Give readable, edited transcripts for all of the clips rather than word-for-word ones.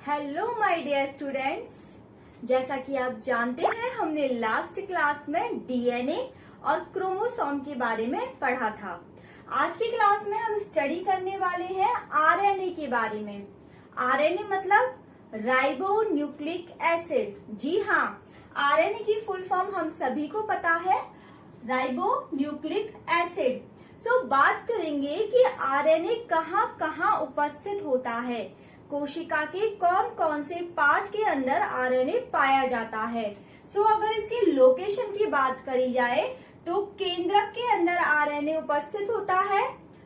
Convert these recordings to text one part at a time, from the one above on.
Hello my dear students, जैसा कि आप जानते हैं हमने लास्ट क्लास में डीएनए और क्रोमोसोम के बारे में पढ़ा था। आज की क्लास में हम स्टडी करने वाले हैं आरएनए के बारे में। आरएनए मतलब राइबो न्यूक्लिक एसिड। जी हाँ, आरएनए की फुल फॉर्म हम सभी को पता है, राइबो न्यूक्लिक एसिड। सो बात करेंगे कि आरएनए कहाँ कहाँ उपस्थित होता है, कोशिका के कौन कौन से पार्ट के अंदर आरएनए पाया जाता है। सो अगर इसकी लोकेशन की बात करी जाए तो केंद्रक के अंदर आरएनए उपस्थित होता है,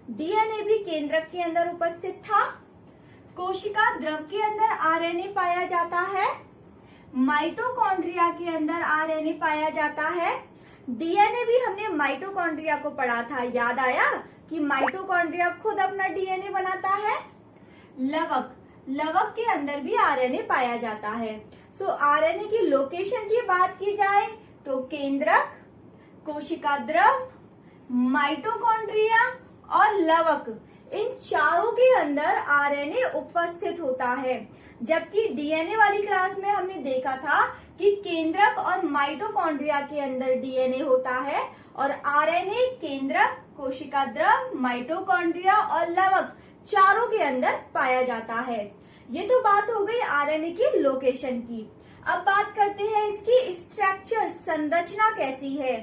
डीएनए भी केंद्रक के अंदर उपस्थित था, कोशिका द्रव के अंदर आरएनए पाया जाता है, माइटोकॉन्ड्रिया के अंदर आरएनए पाया जाता है। डीएनए भी हमने माइटोकॉन्ड्रिया को पढ़ा था, याद आया कि माइटोकॉन्ड्रिया खुद अपना डीएनए बनाता है। लवक के अंदर भी आरएनए पाया जाता है। सो आरएनए की लोकेशन की बात की जाए तो केंद्रक, कोशिका द्रव, माइटोकॉन्ड्रिया और लवक, इन चारों के अंदर आरएनए उपस्थित होता है। जबकि डीएनए वाली क्लास में हमने देखा था कि केंद्रक और माइटोकॉन्ड्रिया के अंदर डीएनए होता है और आरएनए केंद्रक, कोशिका द्रव, माइटोकॉन्ड्रिया और लवक चारों के अंदर पाया जाता है। ये तो बात हो गई आरएनए की लोकेशन की। अब बात करते हैं इसकी स्ट्रक्चर, संरचना कैसी है।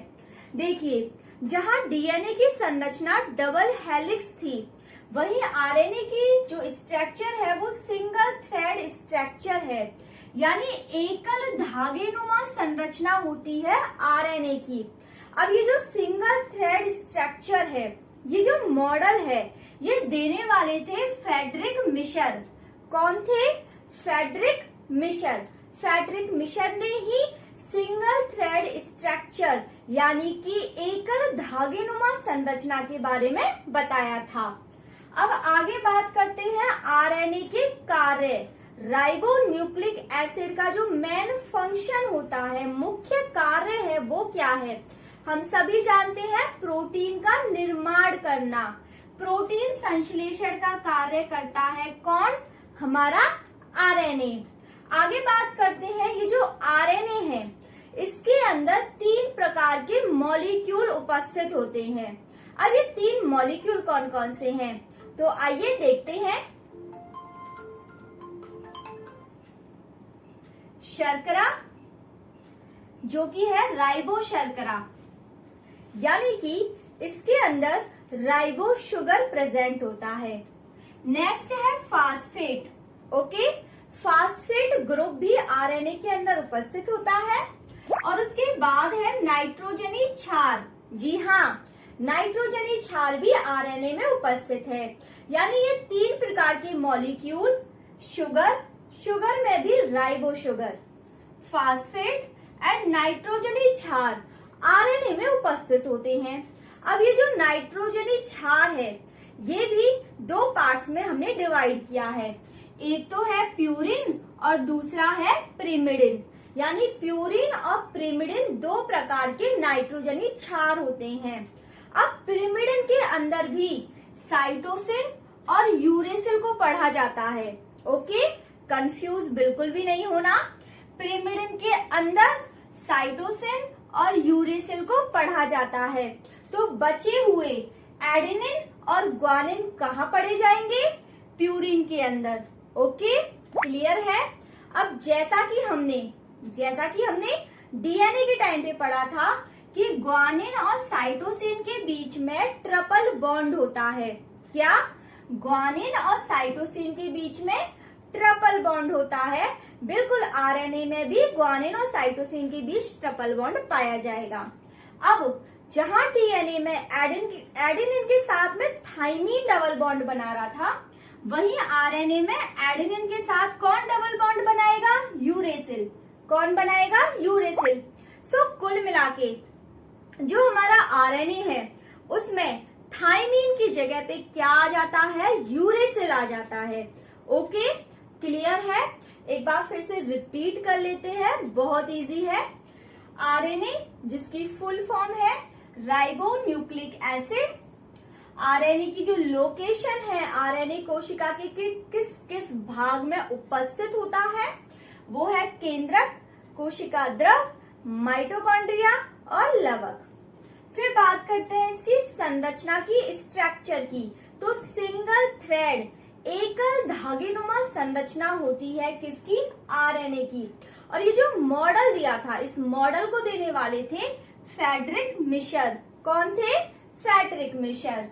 देखिए, जहां डीएनए की संरचना डबल हेलिक्स थी, वहीं आरएनए की जो स्ट्रक्चर है वो सिंगल थ्रेड स्ट्रक्चर है, यानी एकल धागेनुमा संरचना होती है आरएनए की। अब ये जो सिंगल थ्रेड स्ट्रक्चर है, ये जो मॉडल है, ये देने वाले थे फ्रेडरिक मिशर। कौन थे? Friedrich Miescher. फ्रेडरिक मिशर ने ही सिंगल थ्रेड स्ट्रक्चर यानी कि एकल धागेनुमा संरचना के बारे में बताया था। अब आगे बात करते हैं आरएनए के कार्य। राइबो न्यूक्लिक एसिड का जो मेन फंक्शन होता है, मुख्य कार्य है, वो क्या है? हम सभी जानते हैं प्रोटीन का निर्माण करना। प्रोटीन संश्लेषण का कार्य करता है कौन? हमारा आरएनए। आगे बात करते हैं, ये जो आरएनए है इसके अंदर 3 प्रकार के मॉलिक्यूल उपस्थित होते हैं। अब ये 3 मॉलिक्यूल कौन कौन से हैं? तो आइए देखते हैं। शर्करा, जो कि है राइबो शर्करा, यानी कि इसके अंदर राइबो शुगर प्रेजेंट होता है। नेक्स्ट है फास्फेट। ओके, फास्फेट ग्रुप भी आरएनए के अंदर उपस्थित होता है। और उसके बाद है नाइट्रोजनी क्षार। जी हाँ, नाइट्रोजनी क्षार भी आरएनए में उपस्थित है। यानी ये 3 प्रकार के मॉलिक्यूल, शुगर में भी राइबो शुगर, फास्फेट एंड नाइट्रोजनी क्षार आरएनए में उपस्थित होते हैं। अब ये जो नाइट्रोजनी क्षार है, ये भी 2 पार्ट्स में हमने डिवाइड किया है। एक तो है प्यूरिन और दूसरा है प्रिमिडिन। यानी प्यूरिन और प्रिमिडिन 2 प्रकार के नाइट्रोजनी क्षार होते हैं। अब प्रिमिडिन के अंदर भी साइटोसिन और यूरेसिल को पढ़ा जाता है। ओके, कंफ्यूज बिल्कुल भी नहीं होना। प्रिमिडिन के अंदर साइटोसिन और यूरेसिल को पढ़ा जाता है। तो बचे हुए एडेनिन और ग्वानिन कहाँ पढ़े जाएंगे? प्यूरिन के अंदर। ओके, क्लियर है। अब जैसा कि हमने डीएनए के टाइम पे पढ़ा था कि ग्वानिन और साइटोसिन के बीच में ट्रिपल बॉन्ड होता है। क्या? ग्वानिन और साइटोसिन के बीच में ट्रिपल बॉन्ड होता है। बिल्कुल, आरएनए में भी ग्वानिन और साइटोसिन के बीच ट्रिपल बॉन्ड पाया जाएगा। अब जहां डीएनए में एडेनिन के साथ में थाइमीन डबल बॉन्ड बना रहा था, वहीं आरएनए में एडेनिन के साथ कौन डबल बॉन्ड बनाएगा? यूरेसिल। कौन बनाएगा? यूरेसिल। सो कुल मिलाके जो हमारा आरएनए है उसमें थाइमीन की जगह पे क्या आ जाता है? यूरेसिल आ जाता है। ओके, क्लियर है। एक बार फिर से रिपीट कर लेते हैं, बहुत इजी है। आरएनए जिसकी फुल फॉर्म है राइबो न्यूक्लिक एसिड, आरएनए की जो लोकेशन है, आरएनए कोशिका के किस किस भाग में उपस्थित होता है, वो है केंद्रक, कोशिका द्रव, माइटोकॉन्ड्रिया और लवक। फिर बात करते हैं इसकी संरचना की, स्ट्रक्चर की। तो सिंगल थ्रेड, एकल धागेनुमा संरचना होती है किसकी, आरएनए की। और ये जो मॉडल दिया था, इस मॉडल को देने वाले थे फ्रेडरिक मिशर। कौन थे, फ्रेडरिक मिशर।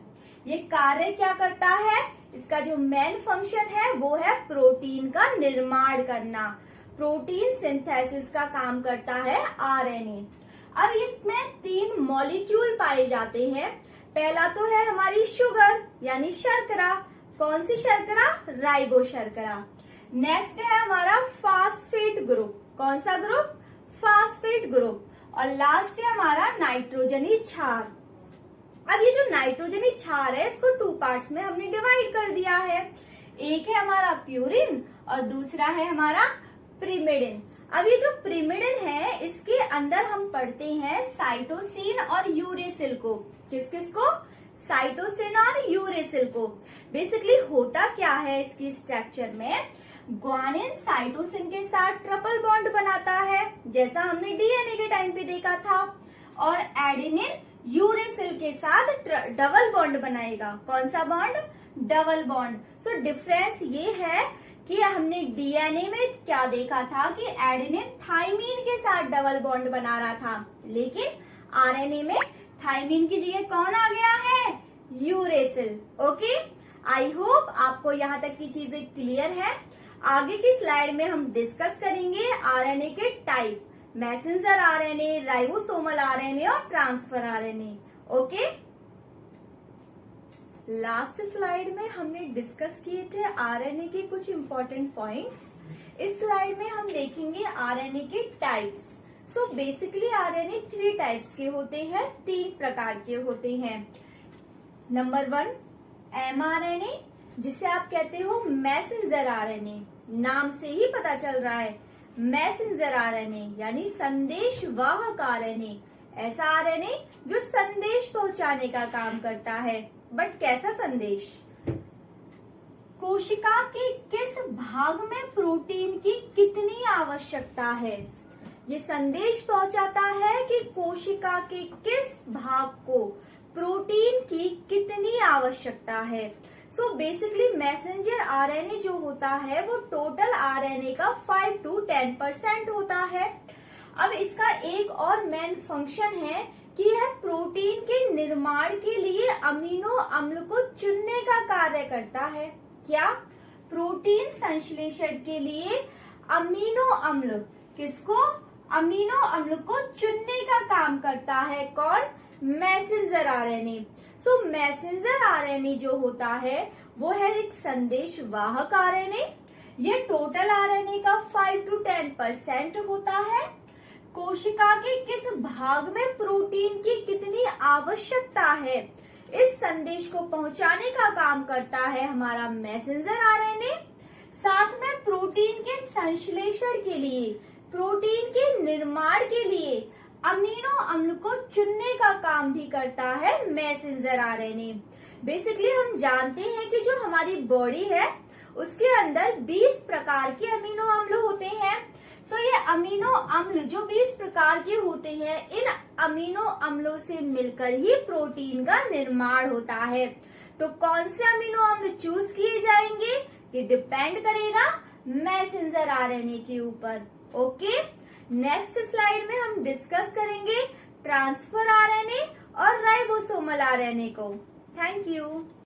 ये कार्य क्या करता है, इसका जो मेन फंक्शन है वो है प्रोटीन का निर्माण करना, प्रोटीन सिंथेसिस का काम करता है आरएनए। अब इसमें 3 मॉलिक्यूल पाए जाते हैं। पहला तो है हमारी शुगर यानी शर्करा। कौन सी शर्करा, राइबो शर्करा। नेक्स्ट है हमारा फास्फेट ग्रुप। कौन सा ग्रुप, फास्फेट ग्रुप। और लास्ट है हमारा नाइट्रोजनी क्षार। अब ये जो नाइट्रोजनी क्षार है, इसको 2 पार्ट्स में हमने डिवाइड कर दिया है। एक है हमारा प्यूरिन और दूसरा है हमारा प्रिमिडिन। अब ये जो प्रिमिडिन है, इसके अंदर हम पढ़ते हैं साइटोसिन और यूरेसिल को। किस किस को, साइटोसिन और यूरेसिल को। बेसिकली होता क्या है इसकी स्ट्रक्चर में, ग्वानिन साइटोसिन के साथ ट्रिपल बॉन्ड बनाता है, जैसा हमने डीएनए के टाइम पे देखा था। और एडेनिन यूरेसिल के साथ डबल बॉन्ड बनाएगा। कौन सा bond, double bond. So difference ये है कि हमने डीएनए में क्या देखा था कि एडेनिन थाइमीन के साथ डबल बॉन्ड बना रहा था, लेकिन आरएनए में थाइमीन की जगह कौन आ गया है, यूरेसिल। ओके, आई होप आपको यहाँ तक की चीजें क्लियर है। आगे की स्लाइड में हम डिस्कस करेंगे आरएनए के type, messenger RNA, ribosomal RNA और transfer RNA. Okay, last slide में हमने डिस्कस किए थे आरएनए के कुछ इंपॉर्टेंट पॉइंट्स। इस स्लाइड में हम देखेंगे आरएनए के types. So basically RNA 3 types के होते हैं, 3 प्रकार के होते हैं। नंबर 1 एमआरएनए, जिसे आप कहते हो मैसेंजर आरएनए। नाम से ही पता चल रहा है, मैसेंजर आरएनए यानी संदेशवाहक आरएनए। ऐसा आरएनए जो संदेश पहुंचाने का काम करता है। बट कैसा संदेश, कोशिका के किस भाग में प्रोटीन की कितनी आवश्यकता है, ये संदेश पहुंचाता है कि कोशिका के किस भाग को प्रोटीन की कितनी आवश्यकता है। सो बेसिकली मैसेंजर आरएनए जो होता है वो टोटल आरएनए का 5 to 10% होता है। अब इसका एक और मेन फंक्शन है कि यह प्रोटीन के निर्माण के लिए अमीनो अम्ल को चुनने का कार्य करता है। क्या, प्रोटीन संश्लेषण के लिए अमीनो अम्ल, किसको, अमीनो अम्ल को चुनने का काम करता है। कौन, मैसेंजर आरएनए। सो मैसेंजर आरएनए जो होता है वो है एक संदेशवाहक आरएनए। ये टोटल आरएनए का 5 to 10% होता है। कोशिका के किस भाग में प्रोटीन की कितनी आवश्यकता है, इस संदेश को पहुंचाने का काम करता है हमारा मैसेंजर आरएनए। साथ में प्रोटीन के संश्लेषण के लिए, प्रोटीन के निर्माण के लिए अमीनो अम्ल को चुनने का काम भी करता है मैसेंजर आरएनए। बेसिकली हम जानते हैं कि जो हमारी बॉडी है उसके अंदर 20 प्रकार के अमीनो अम्ल होते हैं। सो ये अमीनो अम्ल जो 20 प्रकार के होते हैं, इन अमीनो अम्लों से मिलकर ही प्रोटीन का निर्माण होता है। तो कौन से अमीनो अम्ल चूज किए जाएंगे, ये डिपेंड करेगा मैसेंजर आरएनए के ऊपर। ओके, नेक्स्ट स्लाइड में हम डिस्कस करेंगे ट्रांसफर आरएनए और राइबोसोमल आरएनए को। Thank you.